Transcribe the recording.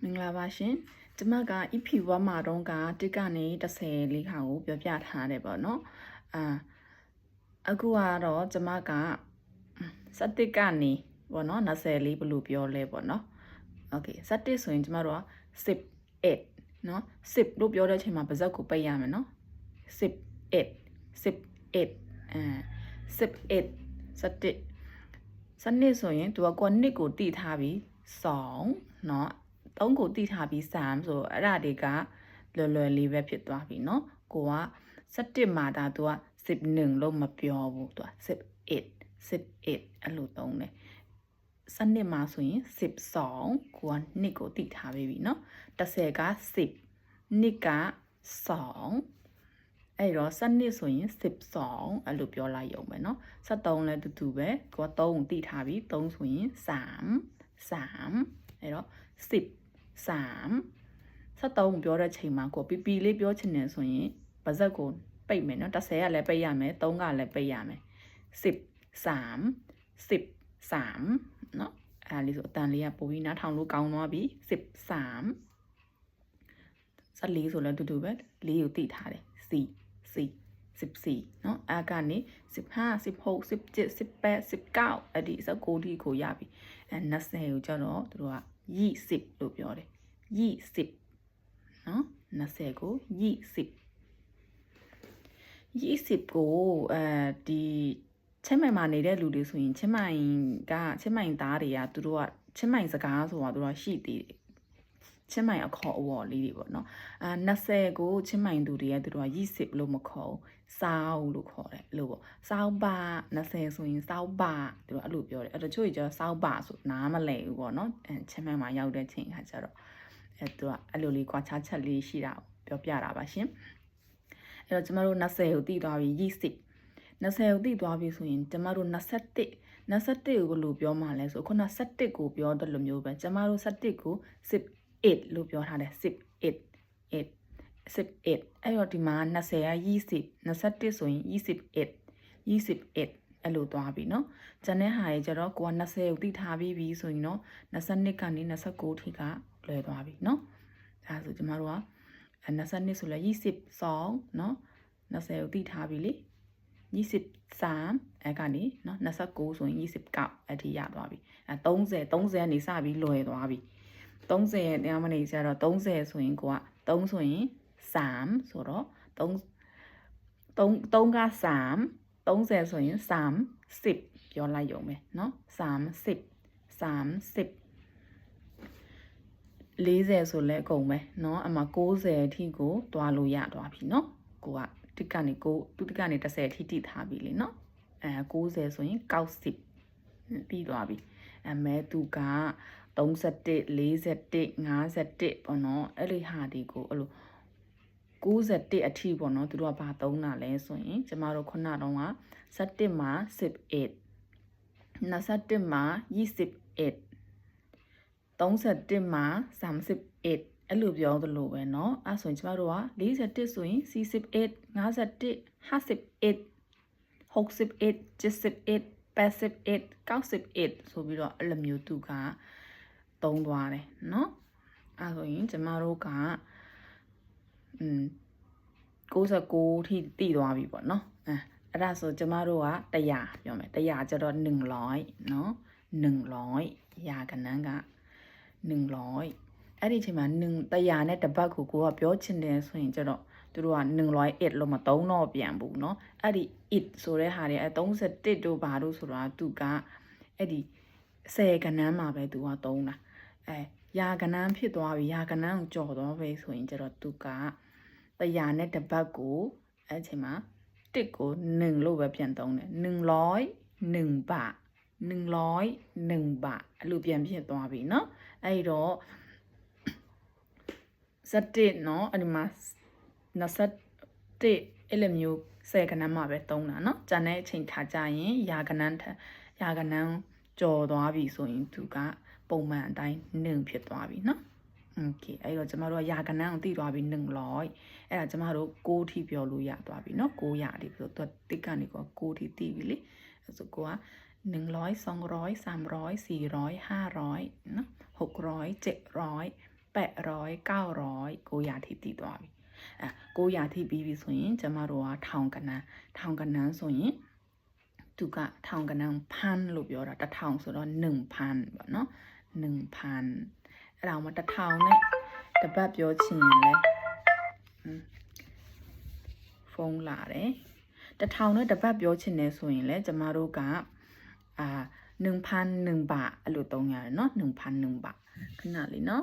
မင်္ဂလာပါရှင်ကျမက EP 1မှာတော့ကတစ်ကနေ30လေးခါကိုပြောပြထားတယ်ပေါ့နော်အခုကတော့ကျမက17ကနေပေါ့နော်20လေးဘယ်လိုပြောလဲပေါ့နော် Okay 17ဆိုရင်ကျမတို့က18နော်10လို့ပြောတဲ့အချိန်မှာပါဇက်ကိုပိတ်ရမယ်နော်1817စနစ်ဆိုရင်သူကကိုနှစ်ကိုတိထားပြီး2เนาะ3ကိုတိထားပြီး3ဆိုအဲ့ဒါတွေကလွယ်လေးပဲဖြစ်သွားပြီเนาะကိုက17မှာဒါသူက11လို့မပြောဘူးသူက18အဲ့လိုသုံးတယ်စနစ်မှာဆိုရင်12ကိုကနှစ်ကိုတိထားပြီเนาะ30က10နှစ်က2အဲ့တော့စနစ်ဆိုရင်12အဲ့လိုပြောလိုက်ရုံပဲเนาะ73လည်းတူပဲကိုက3ကိုတိထားပြီး3ဆိုရင်3အဲ့တော့10 73ပြောတဲ့ချိန်မှာကိုပီလေးပြောချင်တယ်ဆိုရင်ပါဇက်ကိုပိတ်မယ်เนาะ30ကလည်းပိတ်ရမယ်3ကလည်းပိတ်ရမယ်13เนาะအဲ့လေးဆိုအတန်လေးကပိုပြီးနားထောင်လို့ကောင်းသွားပြီ13 14ဆိုလည်းတူပဲ4ကိုတိထားတယ်14เนาะအကနေ15 16 17 18 19အဲ့ဒီ19ထိကိုရပြီ20ကိုကျတော့သူတို့က20လို့ပြောတယ်20เนาะ20ကို20ကိုဒီချင်းမိုင်မှာနေတဲ့လူတွေဆိုရင်ချင်းမိုင်သားတွေကသူတို့ကချင်းမိုင်စကားဆိုတာသူတို့ရှိသေးတယ်ချင်းမိုင်အခေါ်အဝေါ်လေးတွေပေါ့နော်20ကိုချင်းမိုင်သူတွေကသူတို့က20လို့မခေါ်စောင်းလို့ခေါ်တယ်လို့ပေါ့စောင်းပါ20ဆိုရင်စောင်းပါသူတို့အဲ့လိုပြောတယ်အဲ့တော့ချို့ကျတော့စောင်းပါဆိုနားမလဲဘူးပေါ့နော်ချင်းမိုင်မှာရောက်တဲ့ချိန်ခါကျတော့သူကအဲ့လိုလေးကွာခြားချက်လေးရှိတာပြောပြတာပါရှင်အဲ့တော့ကျမတို့20ကိုတိသွားပြီ20ကိုတိသွားပြီဆိုရင်ကျမတို့21ကိုဘယ်လိုပြောမှလဲဆိုခုန17ကိုပြောတယ်လို့မျိုးပဲကျမတို့17ကို18လို့ပြောထားတယ်18အဲ့တော့ဒီမှာ20က20 21ဆိုရင်21အဲ့လိုသွားပြီเนาะကျန်တဲ့ဟာတွေကျတော့ကိုက20ကိုတိထားပြီးပြီဆိုရင်เนาะ22ကနေ29ထိကလွယ်သွားပြီเนาะဒါဆိုကျမတို့က22ဆိုလဲ22เนาะ20ကိုတိထားပြီလေ23အဲ့ကနေเนาะ29ဆိုရင်29အဲ့ဒီရသွားပြီ30ကနေစပြီးလွယ်သွားပြီ30ရဲ့တရားမနေကြတော့30ဆိုရင်ကိုက3ဆိုရင်3ဆိုတော့3က3 30ဆိုရင်30ပြောလိုက်ရုံပဲเนาะ30 40ဆိုလဲအကုန်ပဲเนาะအမှ90အထိကိုတွားလို့ရသွားပြီเนาะကိုကတစ်ကနေ30အထိတိထားပြီလေเนาะ90ဆိုရင်90ပြီးသွားပြီမဲသူက31 41 51ပေါ့နော်အဲ့ဒီဟာဒီကိုအဲ့လို91အထိပေါ့နော်သူတို့ကဘာသုံးတာလဲဆိုရင်ကျမတို့ခုနတော့က17မှာ18 21မှာ21 31မှာ38အဲ့လိုပြောသလိုပဲเนาะအဲ့ဆိုရင်ကျမတို့က41ဆိုရင်48 51 58 68 78 88 98ဆိုပြီးတော့အဲ့လိုမျိုးသူကသုံးသွားတယ်เนาะအဲ့ဆိုရင်ကျမတို့က69ထိတည်သွားပြီပေါ့เนาะအဲ့ဒါဆိုကျမတို့က100ပြောမယ်100ကျတော့100เนาะ100ရာခဏန်းက100အဲ့ဒီအချိန်မှာ100နဲ့တပတ်ကိုကပြောချင်တယ်ဆိုရင်ကျတော့သူတို့က100လို့မသုံးတော့ပြန်ဘူးเนาะအဲ့ဒီ it ဆိုတဲ့ဟာတွေ31တို့ဘာတို့ဆိုတာသူကအဲ့ဒီ10ခဏန်းမှာပဲသူကသုံးတာရာခဏန်းဖြစ်သွားပြီရာခဏန်းကိုကြော်သွားပဲဆိုရင်ကျတော့သူက100နဲ့တပတ်ကိုအဲ့အချိန်မှာ1ကို1လို့ပဲပြန်သုံးတယ်100ဘတ်အဲ့လိုပြန်ဖြစ်သွားပြီเนาะအဲ့တော့17เนาะအဲ့ဒီမှာ21အဲ့လိုမျိုး10ခဏန်းမှာပဲသုံးတာเนาะကျန်တဲ့အချိန်ခါကြရင်ရာခဏန်းကြော်သွားပြီဆိုရင်သူကပုံမှန်အတိုင်း1ဖြစ်သွားပြီเนาะโอเคအဲ့တော့ကျမတို့ကရာခဏန်းကိုသိသွားပြီ100အဲ့ဒါကျမတို့6ထိပြောလို့ရသွားပြီเนาะ900ဒီဆိုတော့တစ်ကနေက6ထိသိပြီလေအဲ့ဆိုကိုက100 200 300 400 500เนาะ600 700 800 900 900ထိတည်သွားပြီ900ထိပြီးပြီဆိုရင်ကျမတို့ကထောင်ကနန်းဆိုရင်သူကထောင်ကနန်းဖန်းလို့ပြောတာ1000ဆိုတော့1000ပေါ့နော်1000အဲ့ဒါမှ1000နဲ့တပတ်ပြောချင်ရင်လဲဖုန်းလာတယ်1000နဲ့တပတ်ပြောချင်တယ်ဆိုရင်လဲကျမတို့က1001 บาทအဲ့လိုသုံးရတယ်เนาะ1001 บาทခဏလေးเนาะ